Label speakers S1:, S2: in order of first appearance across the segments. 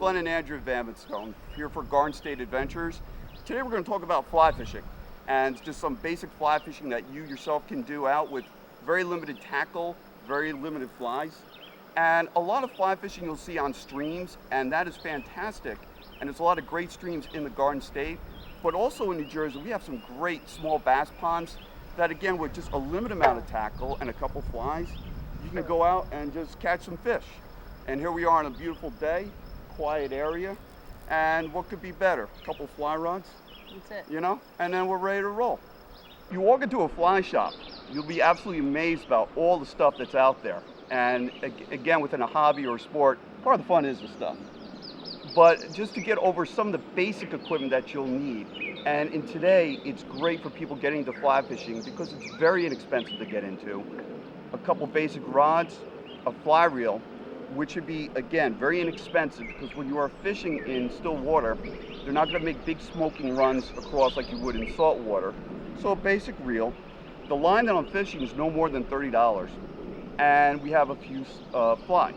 S1: Glenn and Andrew Van Vanstone here for Garden State Adventures. Today we're going to talk about fly fishing and just some basic fly fishing that you yourself can do out with very limited tackle, very limited flies. And a lot of fly fishing you'll see on streams, and that is fantastic. And there's a lot of great streams in the Garden State, but also in New Jersey we have some great small bass ponds that, again, with just a limited amount of tackle and a couple flies, you can go out and just catch some fish. And here we are on a beautiful day, quiet area, and what could be better? A couple fly rods,
S2: That's it.
S1: you know, and then we're ready to roll. You walk into a fly shop, you'll be absolutely amazed about all the stuff that's out there. And again, within a hobby or a sport, part of the fun is the stuff. But just to get over some of the basic equipment that you'll need. And in today, it's great for people getting into fly fishing because it's very inexpensive to get into. A couple basic rods, a fly reel, which would be, again, very inexpensive because when you are fishing in still water, they're not going to make big smoking runs across like you would in salt water. So a basic reel. The line that I'm fishing is no more than $30, and we have a few flies.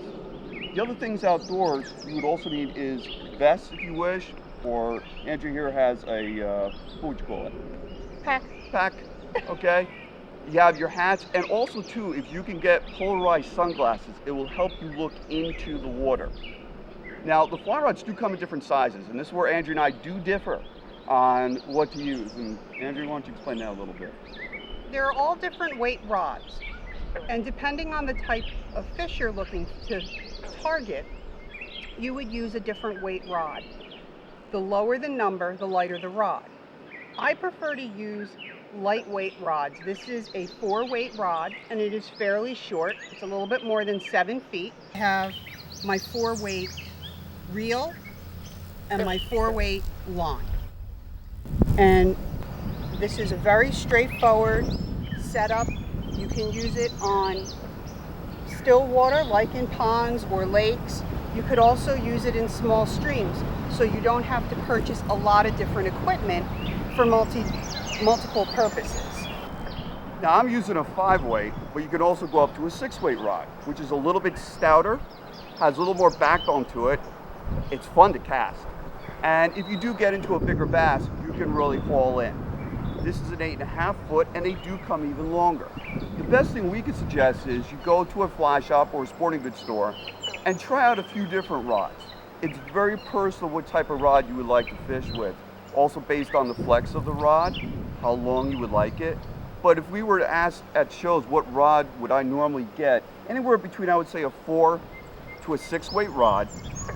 S1: The other things outdoors you would also need is vests if you wish, or Andrew here has a, what would you call it? Pack, okay? You have your hats, and also too, if you can get polarized sunglasses, it will help you look into the water. Now, the fly rods do come in different sizes, and this is where Andrew and I do differ on what to use. And Andrew, why don't you explain that a little bit?
S2: They're all different weight rods, and depending on the type of fish you're looking to target, you would use a different weight rod. The lower the number, the lighter the rod. I prefer to use lightweight rods. This is a 4-weight rod, and it is fairly short. It's a little bit more than 7 feet. I have my 4-weight reel and my 4-weight line. And this is a very straightforward setup. You can use it on still water, like in ponds or lakes. You could also use it in small streams, so you don't have to purchase a lot of different equipment for multiple purposes.
S1: Now I'm using a 5-weight, but you can also go up to a 6-weight rod, which is a little bit stouter, has a little more backbone to it. It's fun to cast. And if you do get into a bigger bass, you can really haul in. This is an 8.5 foot, and they do come even longer. The best thing we could suggest is you go to a fly shop or a sporting goods store and try out a few different rods. It's very personal what type of rod you would like to fish with. Also based on the flex of the rod, how long you would like it. But if we were to ask at shows what rod would I normally get, anywhere between, I would say, a 4 to a 6-weight rod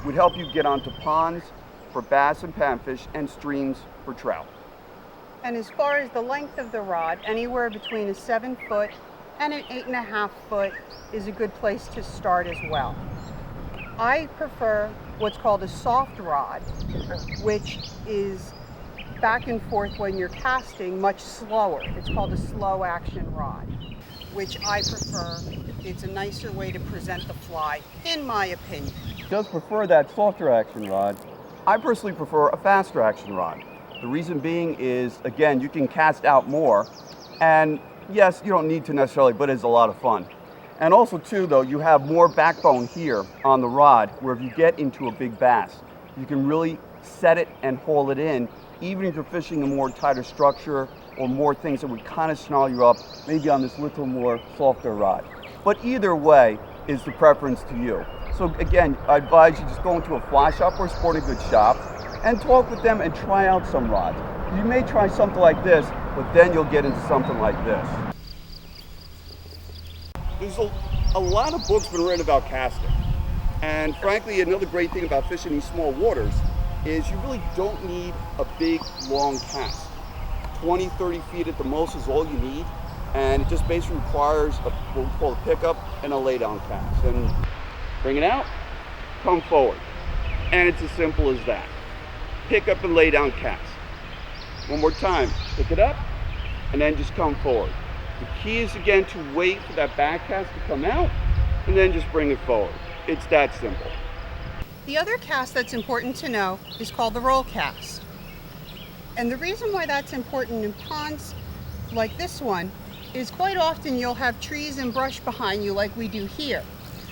S1: would help you get onto ponds for bass and panfish and streams for trout.
S2: And as far as the length of the rod, anywhere between a 7-foot and an 8.5 foot is a good place to start as well. I prefer what's called a soft rod, which is back and forth when you're casting, much slower. It's called a slow action rod, which I prefer. It's a nicer way to present the fly, in my opinion.
S1: He does prefer that softer action rod. I personally prefer a faster action rod. The reason being is, again, you can cast out more, and yes, you don't need to necessarily, but it's a lot of fun. And also too, though, you have more backbone here on the rod, where if you get into a big bass, you can really set it and haul it in, even if you're fishing a more tighter structure or more things that would kind of snarl you up, maybe on this little more softer rod. But either way is the preference to you. So again, I advise you just go into a fly shop or a sporting goods shop and talk with them and try out some rods. You may try something like this, but then you'll get into something like this. There's a lot of books been written about casting. And frankly, another great thing about fishing these small waters is you really don't need a big, long cast. 20, 30 feet at the most is all you need. And it just basically requires what we call a pickup and a laydown cast. And bring it out, come forward. And it's as simple as that. Pick up and lay down cast. One more time, pick it up, and then just come forward. The key is, again, to wait for that back cast to come out, and then just bring it forward. It's that simple.
S2: The other cast that's important to know is called the roll cast. And the reason why that's important in ponds like this one is quite often you'll have trees and brush behind you like we do here.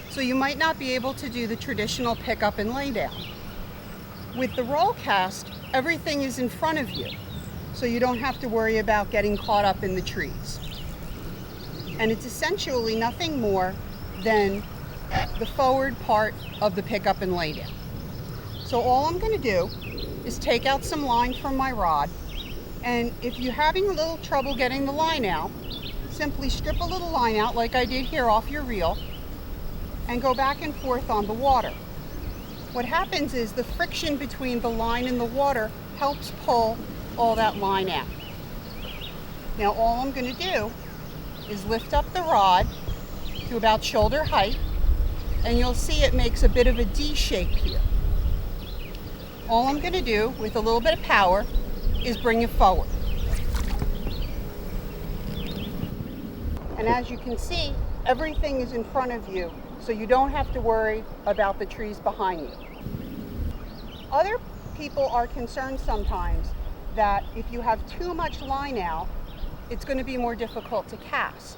S2: So you might not be able to do the traditional pick up and lay down. With the roll cast, everything is in front of you, so you don't have to worry about getting caught up in the trees. And it's essentially nothing more than the forward part of the pickup and lay down. So all I'm going to do is take out some line from my rod, and if you're having a little trouble getting the line out, simply strip a little line out like I did here off your reel and go back and forth on the water. What happens is the friction between the line and the water helps pull all that line out. Now all I'm going to do is lift up the rod to about shoulder height, and you'll see it makes a bit of a D shape here. All I'm going to do with a little bit of power is bring it forward. And as you can see, everything is in front of you, so you don't have to worry about the trees behind you. Other people are concerned sometimes that if you have too much line out, it's going to be more difficult to cast.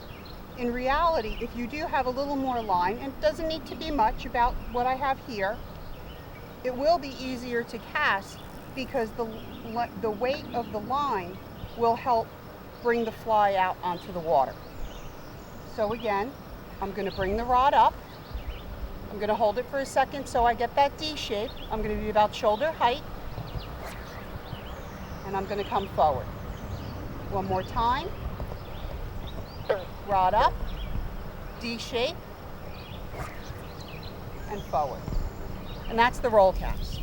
S2: In reality, if you do have a little more line, and it doesn't need to be much, about what I have here, it will be easier to cast because the weight of the line will help bring the fly out onto the water. So again, I'm going to bring the rod up. I'm going to hold it for a second so I get that D shape. I'm going to be about shoulder height. And I'm going to come forward. One more time. Rod up, D shape, and forward. And that's the roll cast.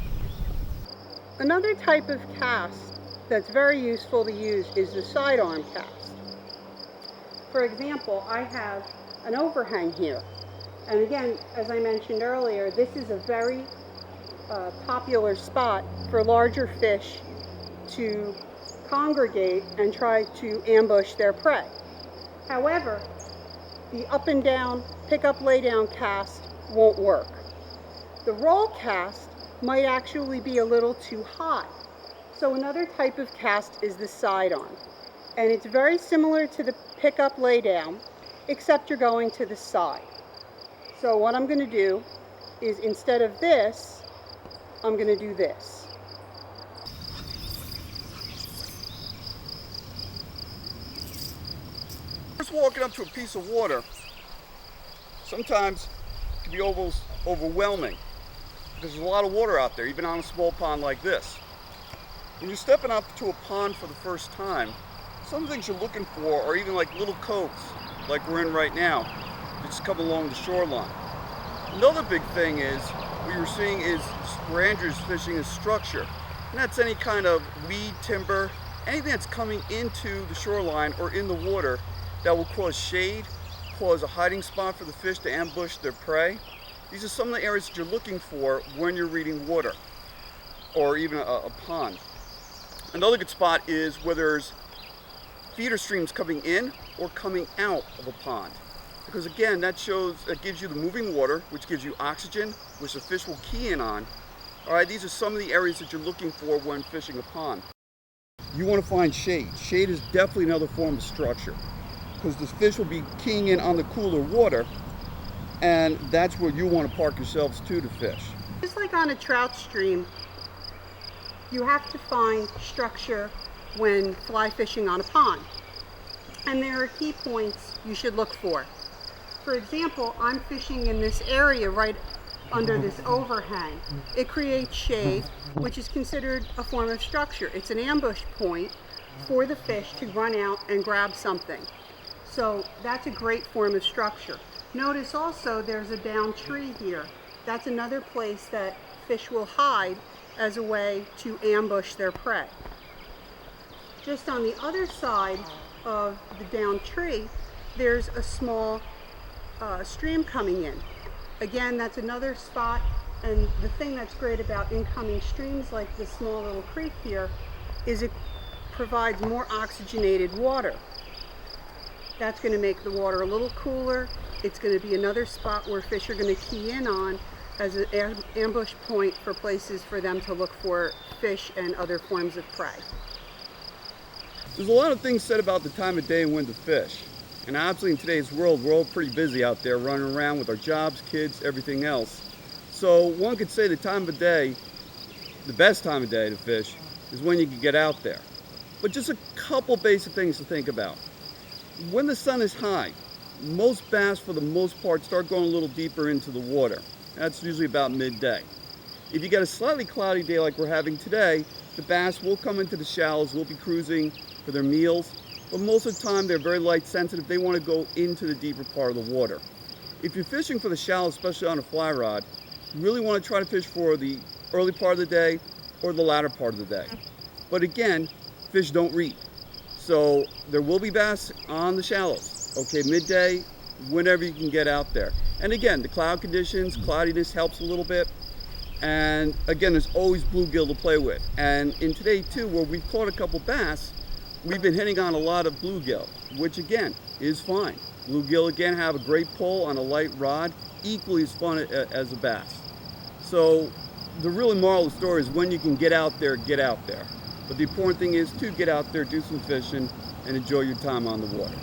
S2: Another type of cast that's very useful to use is the sidearm cast. For example, I have an overhang here. And again, as I mentioned earlier, this is a very popular spot for larger fish to congregate and try to ambush their prey. However, the up and down, pick up, lay down cast won't work. The roll cast might actually be a little too high. So another type of cast is the sidearm. And it's very similar to the pick up, lay down, except you're going to the side. So what I'm going to do is, instead of this, I'm going to do this.
S1: First, walking up to a piece of water sometimes can be almost overwhelming because there's a lot of water out there, even on a small pond like this. When you're stepping up to a pond for the first time, some things you're looking for are even like little coves, like we're in right now, that just come along the shoreline. Another big thing is, what you're seeing is Rangers fishing a structure. And that's any kind of weed, timber, anything that's coming into the shoreline or in the water that will cause shade, cause a hiding spot for the fish to ambush their prey. These are some of the areas that you're looking for when you're reading water, or even a pond. Another good spot is where there's feeder streams coming in or coming out of a pond. Because again, that gives you the moving water, which gives you oxygen, which the fish will key in on. All right, these are some of the areas that you're looking for when fishing a pond. You want to find shade. Shade is definitely another form of structure, because the fish will be keying in on the cooler water, and that's where you want to park yourselves to fish.
S2: Just like on a trout stream, you have to find structure when fly fishing on a pond. And there are key points you should look for. For example, I'm fishing in this area right under this overhang. It creates shade, which is considered a form of structure. It's an ambush point for the fish to run out and grab something. So that's a great form of structure. Notice also there's a down tree here. That's another place that fish will hide as a way to ambush their prey. Just on the other side of the down tree, there's a small stream coming in. Again, that's another spot, and the thing that's great about incoming streams like this small little creek here is it provides more oxygenated water. That's going to make the water a little cooler. It's going to be another spot where fish are going to key in on as an ambush point for places for them to look for fish and other forms of prey.
S1: There's a lot of things said about the time of day and when to fish. And obviously in today's world, we're all pretty busy out there running around with our jobs, kids, everything else. So one could say the time of day the best time of day to fish is when you can get out there. But just a couple basic things to think about. When the sun is high, most bass for the most part start going a little deeper into the water. That's usually about midday. If you get a slightly cloudy day like we're having today, the bass will come into the shallows, will be cruising for their meals, but most of the time they're very light sensitive. They want to go into the deeper part of the water. If you're fishing for the shallows, especially on a fly rod, you really want to try to fish for the early part of the day or the latter part of the day. But again, fish don't reap. So there will be bass on the shallows, okay, midday, whenever you can get out there. And again, the cloud conditions, cloudiness helps a little bit. And again, there's always bluegill to play with. And in today too, where we've caught a couple bass, we've been hitting on a lot of bluegill, which again, is fine. Bluegill again have a great pull on a light rod, equally as fun as a bass. So the really moral of the story is when you can get out there, get out there. But the important thing is to get out there, do some fishing, and enjoy your time on the water.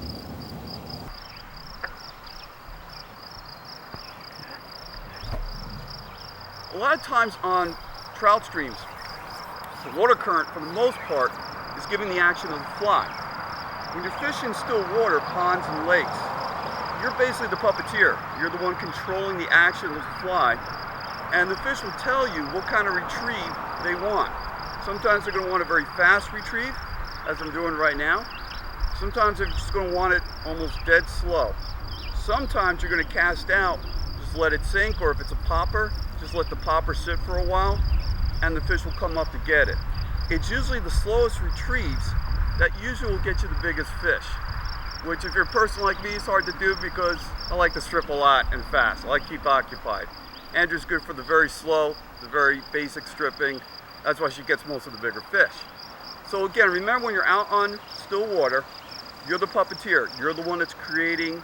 S1: A lot of times on trout streams, the water current, for the most part, is giving the action of the fly. When you're fishing still water, ponds and lakes, you're basically the puppeteer. You're the one controlling the action of the fly, and the fish will tell you what kind of retrieve they want. Sometimes they're going to want a very fast retrieve, as I'm doing right now. Sometimes they're just going to want it almost dead slow. Sometimes you're going to cast out, just let it sink, or if it's a popper, just let the popper sit for a while, and the fish will come up to get it. It's usually the slowest retrieves that usually will get you the biggest fish, which if you're a person like me, it's hard to do because I like to strip a lot and fast. I like to keep occupied. Andrew's good for the very slow, the very basic stripping. That's why she gets most of the bigger fish. So again, remember when you're out on still water, you're the puppeteer. You're the one that's creating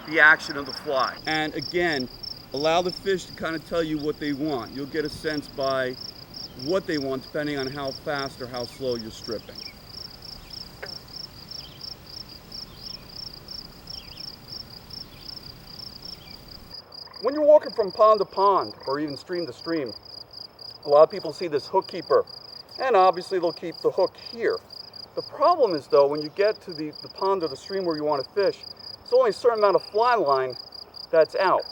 S1: the action of the fly. And again, allow the fish to kind of tell you what they want. You'll get a sense by what they want depending on how fast or how slow you're stripping. When you're walking from pond to pond or even stream to stream, a lot of people see this hook keeper, and obviously they'll keep the hook here. The problem is though, when you get to the pond or the stream where you want to fish, there's only a certain amount of fly line that's out.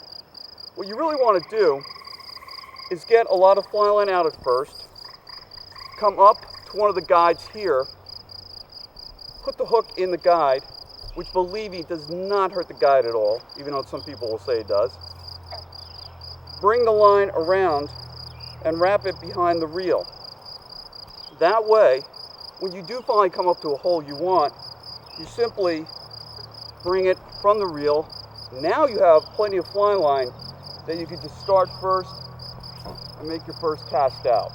S1: What you really want to do is get a lot of fly line out at first, come up to one of the guides here, put the hook in the guide, which believe me does not hurt the guide at all, even though some people will say it does. Bring the line around and wrap it behind the reel. That way, when you do finally come up to a hole you want, you simply bring it from the reel. Now you have plenty of fly line that you can just start first and make your first cast out.